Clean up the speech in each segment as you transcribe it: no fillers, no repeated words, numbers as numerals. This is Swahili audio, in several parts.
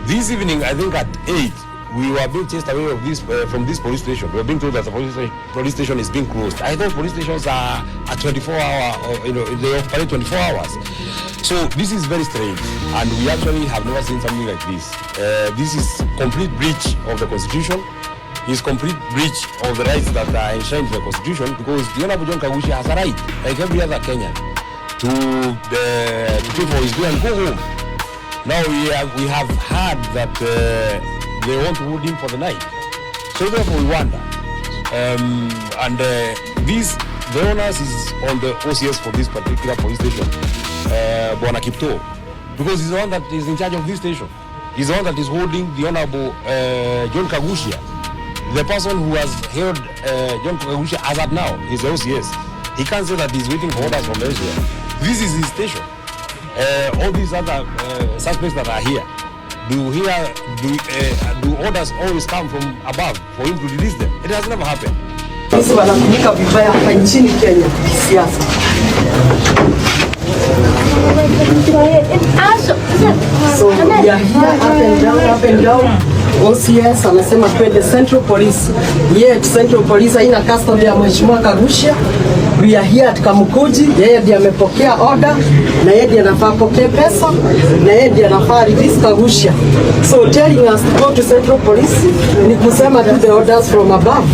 This evening, I think at 8, we were being chased away of this from this police station. We were being told that the police station is being closed. I thought police stations are at 24-hour, they operate 24 hours. So this is very strange, and we actually have never seen something like this. This is complete breach of the Constitution. It's complete breach of the rights that are enshrined in the Constitution, because the Honorable John Kagusha has a right, like every other Kenyan, to pay for his bill and go home. Now we have heard that they want to hold him for the night. So therefore we wonder. The onus is on the OCS for this particular police station, Bwana Kipto, because he's the one that is in charge of this station. He's the one that is holding the Honorable John Kagusha. The person who has held John Kagusha as at now is the OCS. He can't say that he's waiting for orders from elsewhere. This is his station. All these other suspects that are here, do orders always come from above for him to release them? It has never happened. Sisi wanatumika vibaya hapa nchini Kenya kisiasa. So yeah, up and down. OCS anasema twende Central Police. Yet Central Police haina custody ya Mheshimiwa Kagusha. We are here at Kamukuji. Yeye ndiye amepokea order, na yeye ndiye anafaa pokea pesa, na yeye ndiye anafaa release Kagusha. So telling us to go to Central Police ni kusema to the orders from above.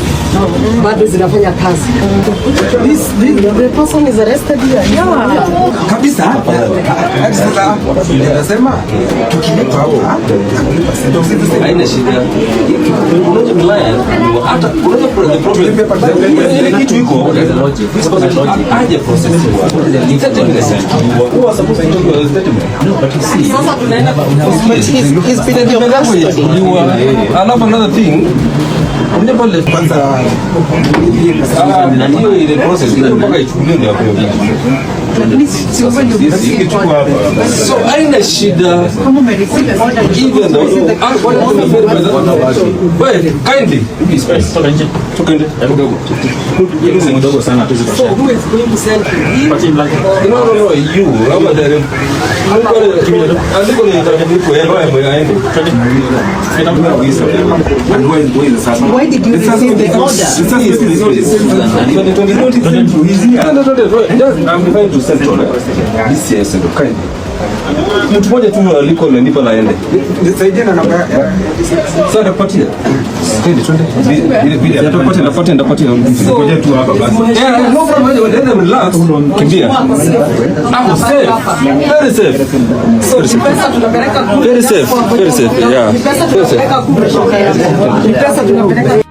Bado zinafanya kazi. The person is arrested here. Yeah. Kabisa. Sasa nasema tukilipa hapa haina shida. Unaweza kulaya hata unaweza problem kitu iko aje process huwa supposed to do a statement. No, but you see sasa tunaenda his been in custody. Alafu another thing unapole kwanza hiyo ile process ile mpaka ichukuliwe ndio hapo. So haina shida kama umereceive order even though kindly toka nje yeye mdogo sana tu. So who is going to send him? No you ama direct aliko ni taratibu yeye aende. And why did you receive the order? I'm going to Central. This year Central kind. Mtu mmoja tu aliko amenipa laende. Nisaidie na namba yako. Sasa nakupatia. Twende. Ile atakupatia ndapatia. Ngoja tu hapa basi. No problem, let them relax. Kimbia. I'm safe. Very safe. So pesa tunapeleka kule. Very safe. Yeah. Pesa tunapeleka kule. Pesa tunapeleka